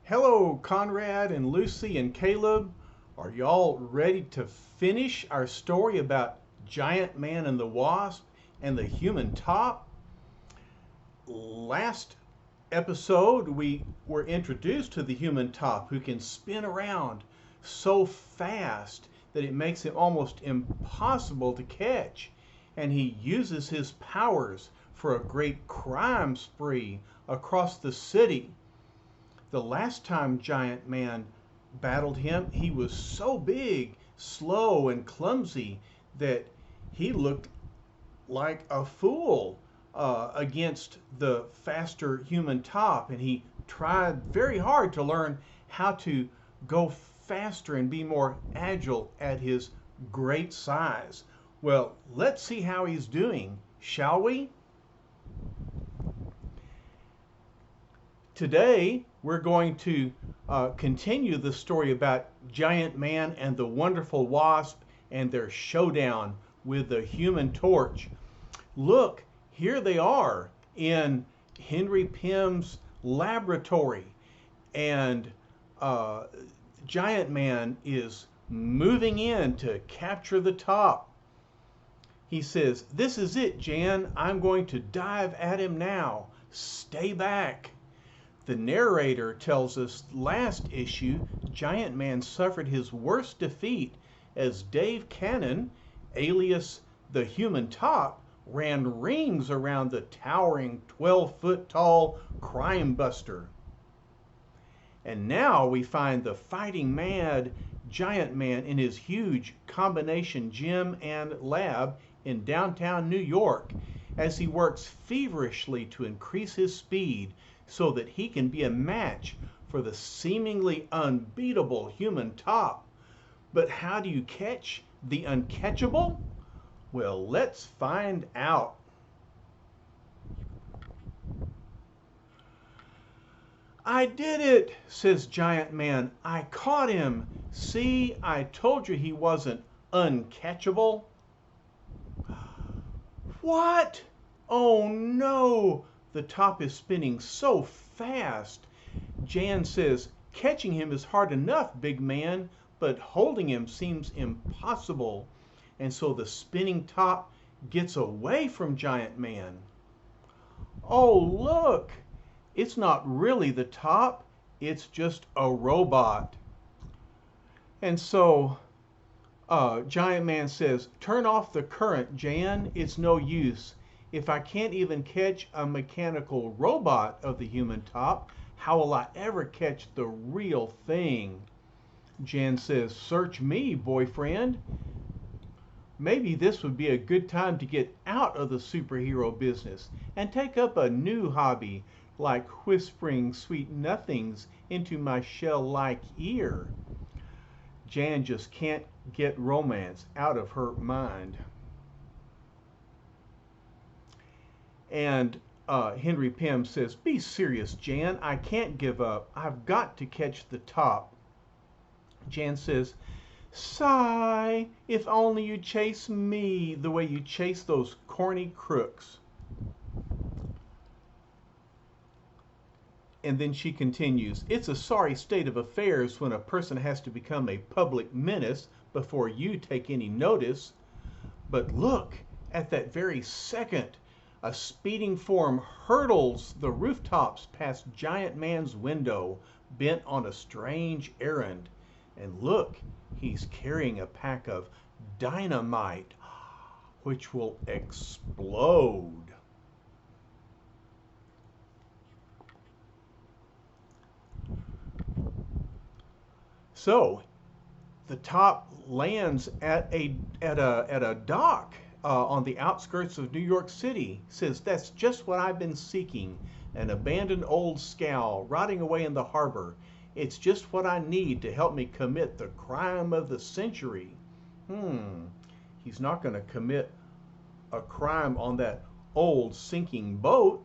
Hello, Conrad and Lucy and Caleb. Are y'all ready to finish our story about Giant Man and the Wasp and the human top? Last episode, we were introduced to the human top who can spin around so fast that it makes it almost impossible to catch. And he uses his powers for a great crime spree across the city. The last time Giant Man battled him, he was so big, slow, and clumsy that he looked like a fool against the faster human top. And he tried very hard to learn how to go faster and be more agile at his great size. Well, let's see how he's doing, shall we? Today, we're going to continue the story about Giant Man and the Wonderful Wasp and their showdown with the Human Torch. Look, here they are in Henry Pym's laboratory, and Giant Man is moving in to capture the top. He says, "This is it, Jan. I'm going to dive at him now. Stay back." The narrator tells us last issue, Giant Man suffered his worst defeat as Dave Cannon, alias the Human Top, ran rings around the towering 12-foot tall crime buster. And now we find the fighting mad Giant Man in his huge combination gym and lab in downtown New York as he works feverishly to increase his speed so that he can be a match for the seemingly unbeatable human top. But how do you catch the uncatchable? Well, let's find out. "I did it," says Giant Man. "I caught him. See, I told you he wasn't uncatchable." "What? Oh no! The top is spinning so fast." Jan says, "Catching him is hard enough, big man, but holding him seems impossible." And so the spinning top gets away from Giant Man. "Oh, look! It's not really the top, it's just a robot." And so Giant Man says, "Turn off the current, Jan. It's no use. If I can't even catch a mechanical robot of the human top, how will I ever catch the real thing?" Jan says, "Search me, boyfriend. Maybe this would be a good time to get out of the superhero business and take up a new hobby, like whispering sweet nothings into my shell-like ear." Jan just can't get romance out of her mind. And Henry Pym says, "Be serious, Jan. I can't give up. I've got to catch the top." Jan says, "Sigh, if only you'd chase me the way you chase those corny crooks." And then she continues, "It's a sorry state of affairs when a person has to become a public menace before you take any notice. But look, at that very second, a speeding form hurdles the rooftops past Giant Man's window, bent on a strange errand. And look, he's carrying a pack of dynamite, which will explode." So the top lands at a dock on the outskirts of New York City. Says, "That's just what I've been seeking. An abandoned old scow rotting away in the harbor. It's just what I need to help me commit the crime of the century." He's not going to commit a crime on that old sinking boat,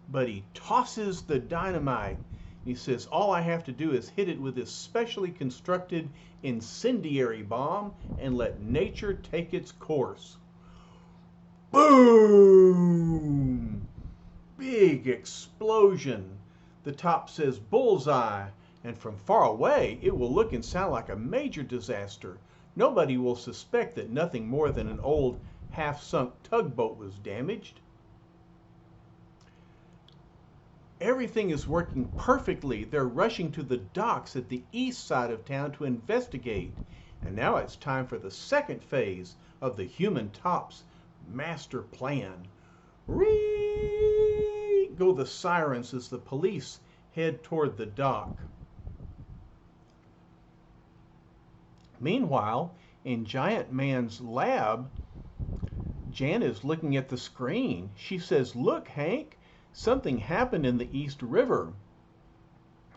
but he tosses the dynamite. He says, "All I have to do is hit it with this specially constructed incendiary bomb and let nature take its course." Boom! Big explosion. The top says bullseye, and from far away it will look and sound like a major disaster. Nobody will suspect that nothing more than an old half-sunk tugboat was damaged. Everything is working perfectly. They're rushing to the docks at the east side of town to investigate. And now it's time for the second phase of the Human Top's master plan. Ree! Go the sirens as the police head toward the dock. Meanwhile, in Giant Man's lab, Jan is looking at the screen. She says, "Look, Hank, something happened in the East River."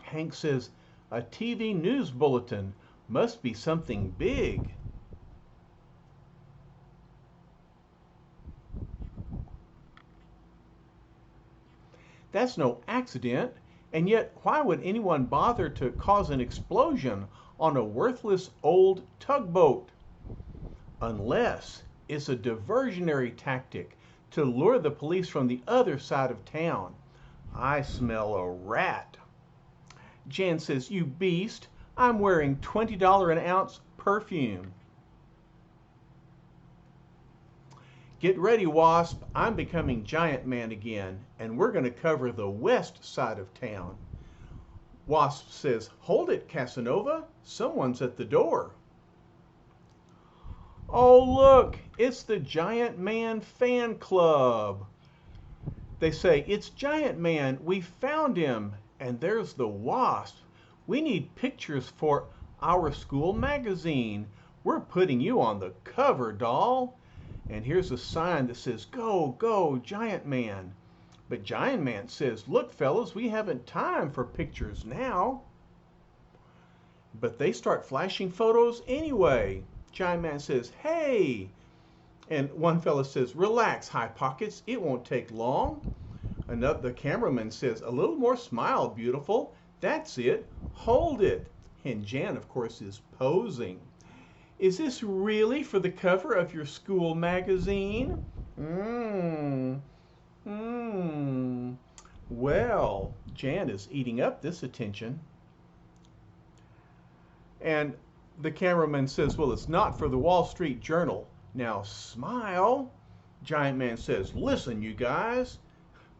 Hank says, "A TV news bulletin. Must be something big." That's no accident, and yet why would anyone bother to cause an explosion on a worthless old tugboat? Unless it's a diversionary tactic to lure the police from the other side of town. I smell a rat. Jan says, "You beast, I'm wearing $20 an ounce perfume." Get ready, Wasp. I'm becoming Giant Man again, and we're going to cover the west side of town. Wasp says, "Hold it, Casanova. Someone's at the door." Oh, look, it's the Giant Man fan club. They say, "It's Giant Man. We found him." And there's the Wasp. "We need pictures for our school magazine. We're putting you on the cover, doll." And here's a sign that says, "Go, go, Giant Man." But Giant Man says, "Look, fellas, we haven't time for pictures now." But they start flashing photos anyway. Giant Man says, "Hey." And one fella says, "Relax, High Pockets, it won't take long." The cameraman says, "A little more smile, beautiful. That's it. Hold it." And Jan, of course, is posing. "Is this really for the cover of your school magazine?" Well, Jan is eating up this attention. And the cameraman says, "Well, it's not for the Wall Street Journal. Now smile." Giant Man says, "Listen, you guys."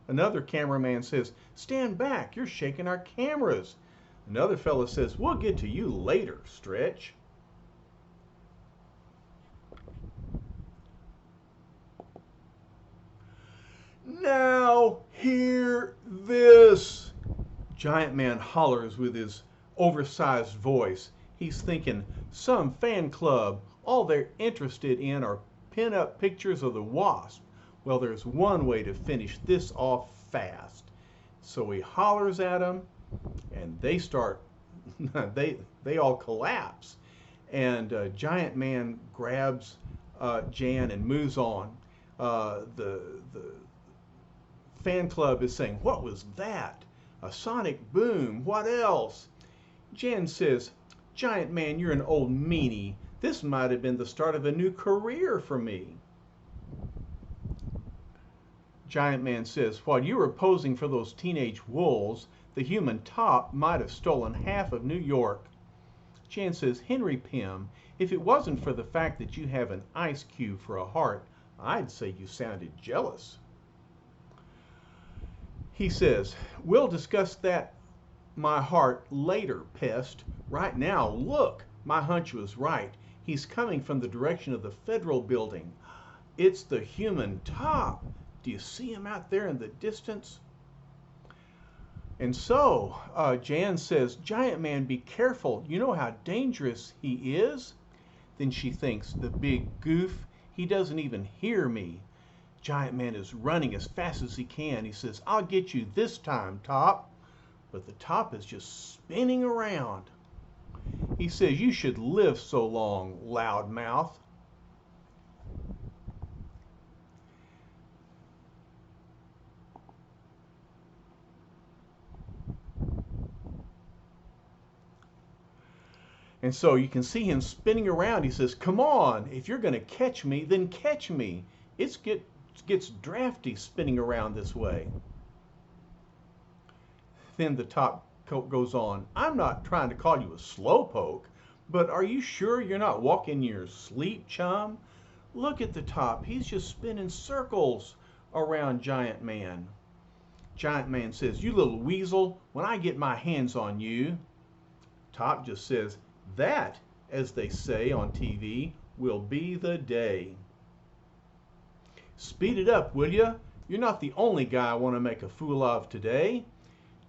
Another cameraman says, "Stand back, you're shaking our cameras." Another fella says, "We'll get to you later, Stretch." "Now hear this," Giant Man hollers with his oversized voice. He's thinking, some fan club, all they're interested in are pin-up pictures of the Wasp. Well, there's one way to finish this off fast. So he hollers at them, and they start, they all collapse. And Giant Man grabs Jan and moves on. The fan club is saying, "What was that? A sonic boom, what else?" Jan says, "Giant Man, you're an old meanie. This might have been the start of a new career for me." Giant Man says, "While you were posing for those teenage wolves, the Human Top might have stolen half of New York." Jan says, "Henry Pym, if it wasn't for the fact that you have an ice cube for a heart, I'd say you sounded jealous." He says, "We'll discuss that, my heart, later, pest. Right now, look, my hunch was right. He's coming from the direction of the Federal Building. It's the Human Top. Do you see him out there in the distance?" And so Jan says, "Giant Man, be careful. You know how dangerous he is." Then she thinks, the big goof, he doesn't even hear me. Giant Man is running as fast as he can. He says, "I'll get you this time, Top." But the Top is just spinning around. He says, "You should live so long, loudmouth." And so you can see him spinning around. He says, "Come on, if you're going to catch me, then catch me." It gets drafty spinning around this way. Then the top goes on, I'm not trying to call you a slowpoke, but are you sure you're not walking in your sleep, chum? Look at the top. He's just spinning circles around Giant Man. Giant Man says, you little weasel, when I get my hands on you. Top just says, that, as they say on TV, will be the day. Speed it up, will ya? You're not the only guy I want to make a fool of today.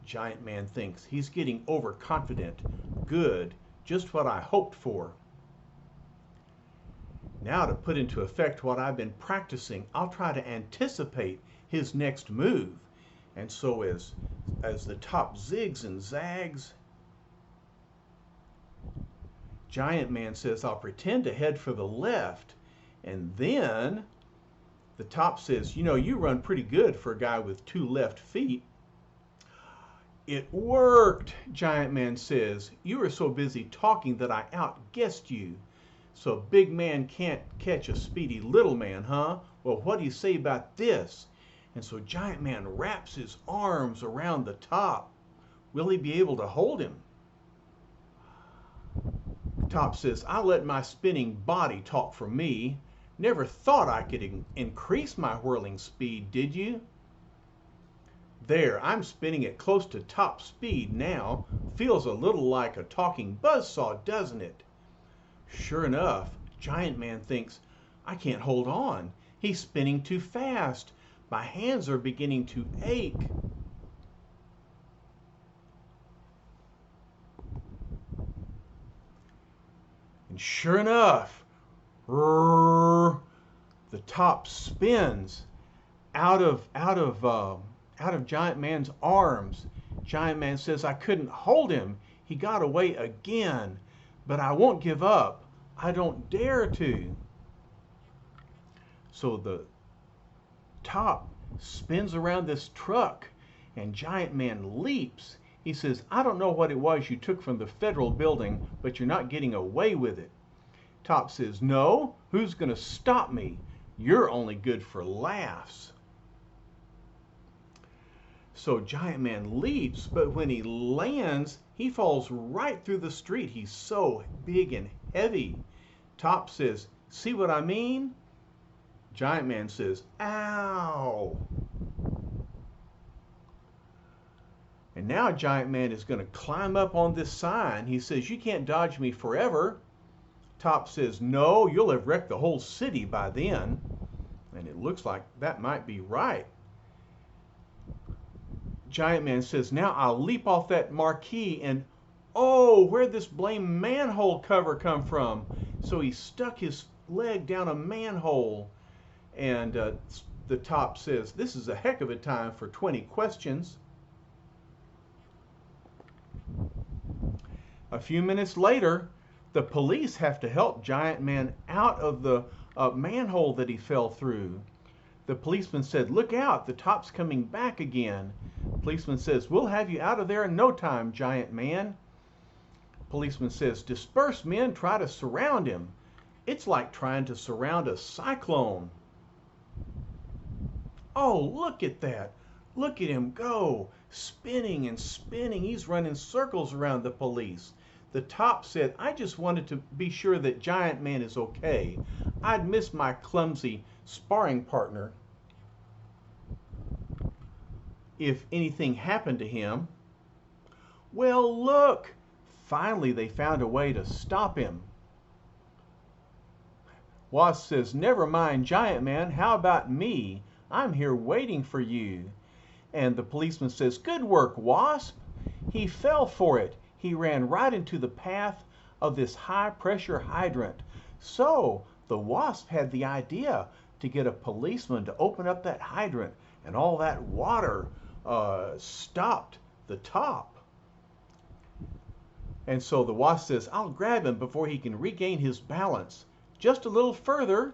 Giant Man thinks he's getting overconfident. Good, just what I hoped for. Now to put into effect what I've been practicing, I'll try to anticipate his next move. And so as the top zigs and zags, Giant Man says, I'll pretend to head for the left. And then the top says, you know, you run pretty good for a guy with 2 left feet. It worked, Giant Man says. You were so busy talking that I outguessed you. So big man can't catch a speedy little man, huh? Well, what do you say about this? And so Giant Man wraps his arms around the top. Will he be able to hold him? Top says, I'll let my spinning body talk for me. Never thought I could increase my whirling speed, did you? There, I'm spinning at close to top speed now. Feels a little like a talking buzzsaw, doesn't it? Sure enough, Giant Man thinks, I can't hold on. He's spinning too fast. My hands are beginning to ache. And sure enough, the top spins out of Giant Man's arms. Giant Man says, I couldn't hold him. He got away again. But I won't give up. I don't dare to. So the top spins around this truck and Giant Man leaps. He says, I don't know what it was you took from the federal building, but you're not getting away with it. Top says, no, who's going to stop me? You're only good for laughs. So Giant Man leaps, but when he lands, he falls right through the street. He's so big and heavy. Top says, see what I mean? Giant Man says, ow. And now Giant Man is going to climb up on this sign. He says, you can't dodge me forever. Top says, no, you'll have wrecked the whole city by then. And it looks like that might be right. Giant Man says, now I'll leap off that marquee and, oh, where'd this blame manhole cover come from? So he stuck his leg down a manhole. And the top says, this is a heck of a time for 20 questions. A few minutes later, the police have to help Giant Man out of the manhole that he fell through. The policeman said, look out, the top's coming back again. Policeman says, we'll have you out of there in no time, Giant Man. Policeman says, disperse, men, try to surround him. It's like trying to surround a cyclone. Oh, look at that. Look at him go, spinning and spinning. He's running circles around the police. The top said, I just wanted to be sure that Giant Man is okay. I'd miss my clumsy sparring partner if anything happened to him. Well, look, finally they found a way to stop him. Wasp says, never mind, Giant Man, how about me? I'm here waiting for you. And the policeman says, good work, Wasp. He fell for it. He ran right into the path of this high-pressure hydrant. So the Wasp had the idea to get a policeman to open up that hydrant, and all that water stopped the top. And so the Wasp says, I'll grab him before he can regain his balance. Just a little further.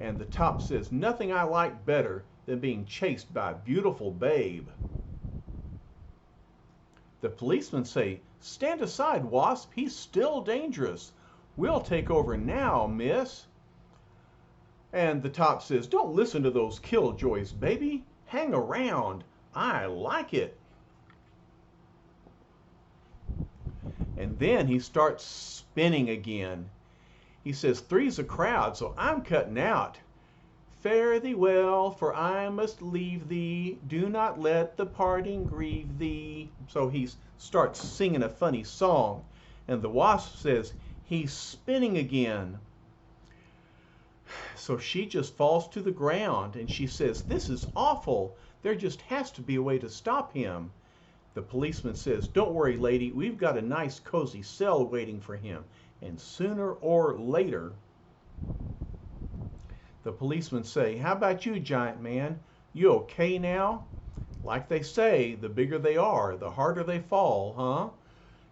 And the top says, nothing I like better than being chased by a beautiful babe. The policemen say, stand aside, Wasp. He's still dangerous. We'll take over now, miss. And the top says, don't listen to those killjoys, baby. Hang around. I like it. And then he starts spinning again. He says, "Three's a crowd, so I'm cutting out. Fare thee well, for I must leave thee. Do not let the parting grieve thee." So he starts singing a funny song. And the wasp says, "He's spinning again." So she just falls to the ground and she says, "This is awful. There just has to be a way to stop him." The policeman says, "Don't worry, lady. We've got a nice cozy cell waiting for him. And sooner or later..." The policemen say, "How about you, giant man? You okay now? Like they say, the bigger they are, the harder they fall, huh?"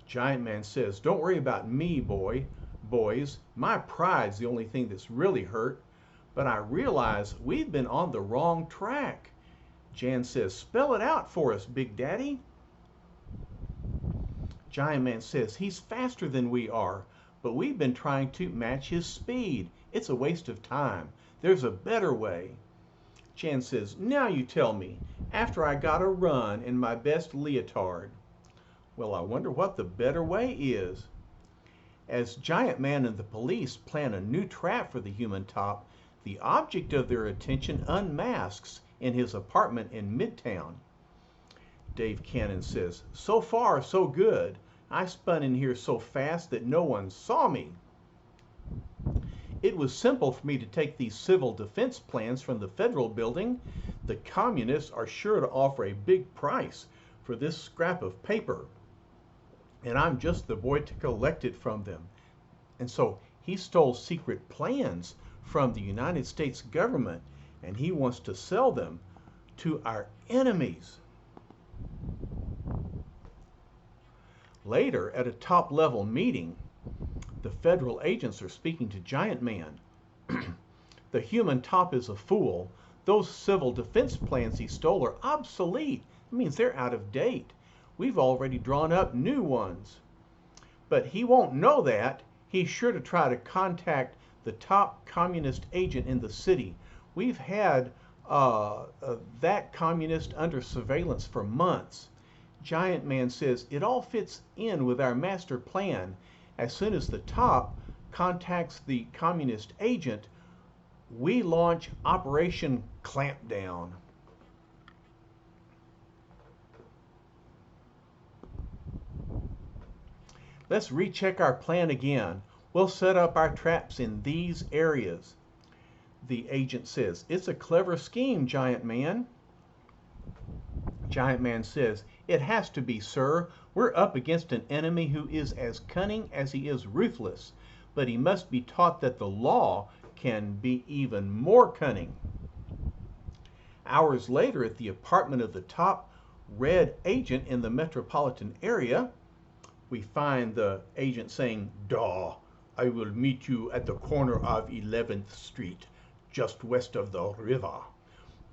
Giant man says, "Don't worry about me, boys. My pride's the only thing that's really hurt. But I realize we've been on the wrong track." Jan says, "Spell it out for us, Big Daddy." Giant man says, "He's faster than we are, but we've been trying to match his speed. It's a waste of time. There's a better way." Jan says, "Now you tell me, after I got a run in my best leotard." Well, I wonder what the better way is. As Giant Man and the police plan a new trap for the human top, the object of their attention unmasks in his apartment in Midtown. Dave Cannon says, "So far, so good. I spun in here so fast that no one saw me. It was simple for me to take these civil defense plans from the federal building. The communists are sure to offer a big price for this scrap of paper, and I'm just the boy to collect it from them." And so he stole secret plans from the United States government, and he wants to sell them to our enemies. Later, at a top-level meeting, the federal agents are speaking to Giant Man. "The human top is a fool. Those civil defense plans he stole are obsolete. It means they're out of date. We've already drawn up new ones. But he won't know that. He's sure to try to contact the top communist agent in the city. We've had that communist under surveillance for months." Giant Man says, "It all fits in with our master plan. As soon as the top contacts the communist agent, we launch Operation Clampdown." Let's recheck our plan again. We'll set up our traps in these areas. The agent says, "It's a clever scheme, Giant Man." Giant Man says, "It has to be, sir. We're up against an enemy who is as cunning as he is ruthless, but he must be taught that the law can be even more cunning." Hours later, at the apartment of the top red agent in the metropolitan area, we find the agent saying, "Daw, I will meet you at the corner of 11th Street, just west of the river.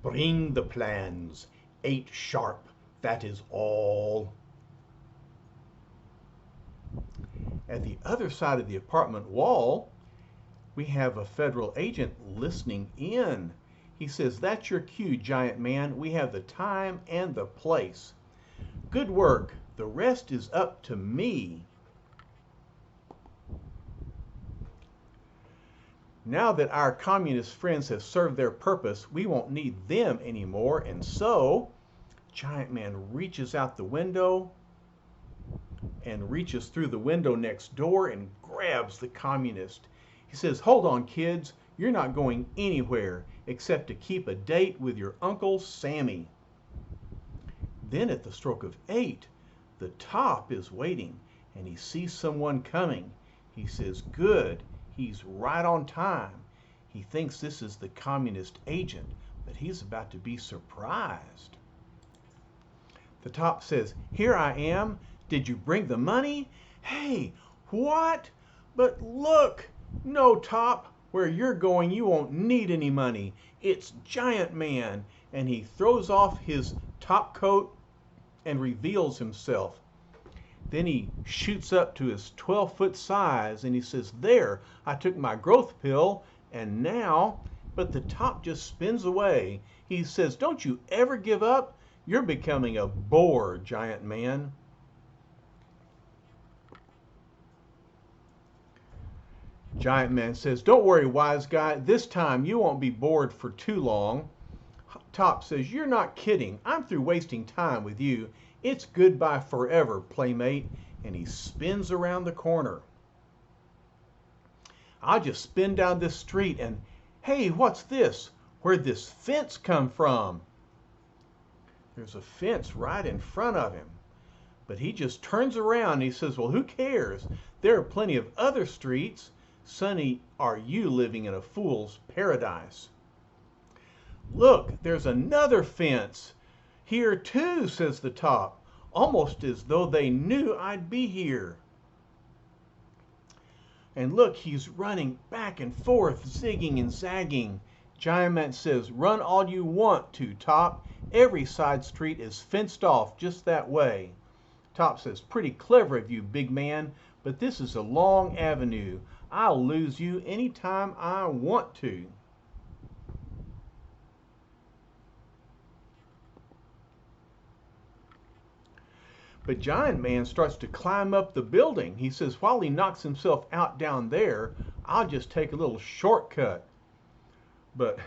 Bring the plans. 8 sharp, that is all." At the other side of the apartment wall, we have a federal agent listening in. He says, "That's your cue, Giant Man. We have the time and the place. Good work. The rest is up to me." Now that our communist friends have served their purpose, we won't need them anymore, and so Giant Man reaches out the window and reaches through the window next door and grabs the communist. He says, "Hold on, kids. You're not going anywhere except to keep a date with your Uncle Sammy." Then at the stroke of 8, the top is waiting and he sees someone coming. He says, "Good. He's right on time." He thinks this is the communist agent, but he's about to be surprised. The top says, "Here I am. Did you bring the money?" "Hey, what? But look!" "No, Top. Where you're going, you won't need any money. It's Giant Man." And he throws off his top coat and reveals himself. Then he shoots up to his 12-foot size and he says, "There, I took my growth pill and now..." But the top just spins away. He says, "Don't you ever give up? You're becoming a bore, Giant Man." Giant Man says, "Don't worry, wise guy. This time you won't be bored for too long." Top says, "You're not kidding. I'm through wasting time with you. It's goodbye forever, playmate." And he spins around the corner. I'll just spin down this street and, hey, what's this? Where'd this fence come from? There's a fence right in front of him. But he just turns around and he says, well, who cares? There are plenty of other streets. Sonny, are you living in a fool's paradise? Look, there's another fence. Here too, says the Top, almost as though they knew I'd be here. And look, he's running back and forth, zigging and zagging. Giant Man says, run all you want to, Top. Every side street is fenced off just that way. Top says, pretty clever of you, big man, but this is a long avenue. I'll lose you anytime I want to. But Giant Man starts to climb up the building. He says, while he knocks himself out down there, I'll just take a little shortcut. But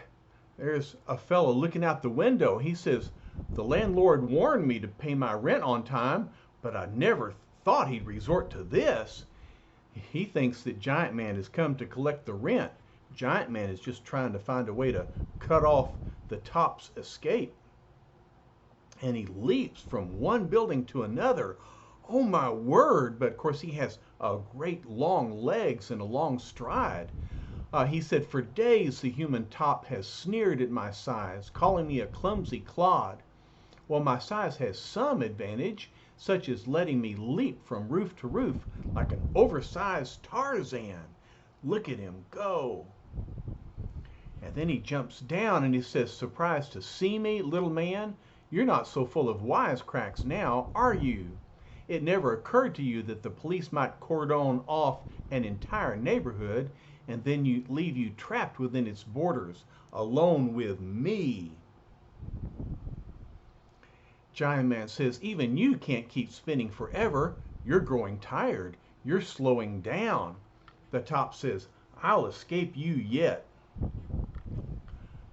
there's a fellow looking out the window. He says, the landlord warned me to pay my rent on time, but I never thought he'd resort to this. He thinks that Giant Man has come to collect the rent. Giant Man is just trying to find a way to cut off the Top's escape. And he leaps from one building to another. Oh my word, but of course he has great long legs and a long stride. He said, for days the human Top has sneered at my size, calling me a clumsy clod. Well, my size has some advantage, such as letting me leap from roof to roof like an oversized Tarzan. Look at him go. And then he jumps down and he says, surprised to see me, little man? You're not so full of wisecracks now, are you? It never occurred to you that the police might cordon off an entire neighborhood and then leave you trapped within its borders, alone with me. Giant Man says, even you can't keep spinning forever. You're growing tired. You're slowing down. The Top says, I'll escape you yet.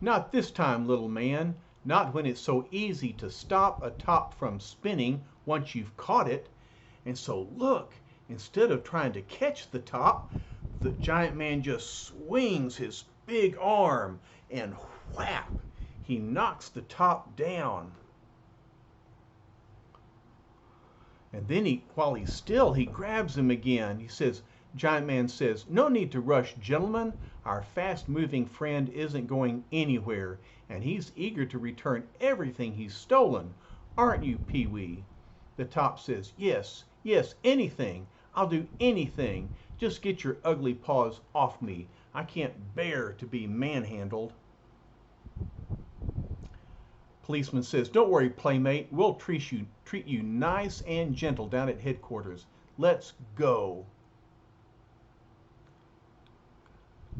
Not this time, little man. Not when it's so easy to stop a top from spinning once you've caught it. And so look, instead of trying to catch the Top, the Giant Man just swings his big arm and whap, he knocks the Top down. And then while he's still, he grabs him again. He says, Giant Man says, no need to rush, gentlemen. Our fast-moving friend isn't going anywhere, and he's eager to return everything he's stolen. Aren't you, Pee-wee? The Top says, yes, yes, anything. I'll do anything. Just get your ugly paws off me. I can't bear to be manhandled. Policeman says, don't worry, playmate. We'll treat you nice and gentle down at headquarters. Let's go.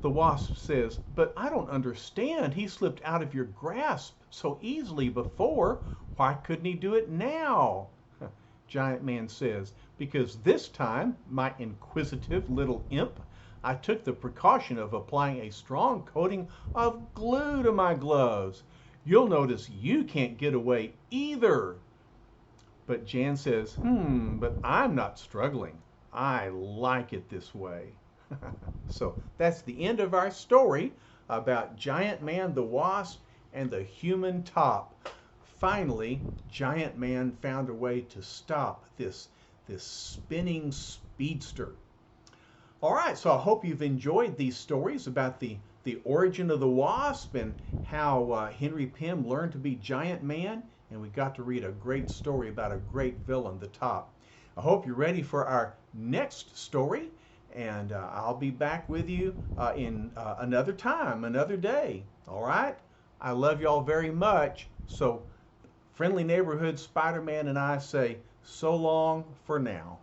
The Wasp says, but I don't understand. He slipped out of your grasp so easily before. Why couldn't he do it now? Giant Man says, because this time, my inquisitive little imp, I took the precaution of applying a strong coating of glue to my gloves. You'll notice you can't get away either. But Jan says, but I'm not struggling. I like it this way. So that's the end of our story about Giant Man the Wasp and the human Top. Finally, Giant Man found a way to stop this spinning speedster. All right, so I hope you've enjoyed these stories about the origin of the Wasp and how Henry Pym learned to be Giant Man, and we got to read a great story about a great villain, the Top. I hope you're ready for our next story, and I'll be back with you in another time, another day. All right? I love y'all very much. So, Friendly Neighborhood Spider-Man and I say so long for now.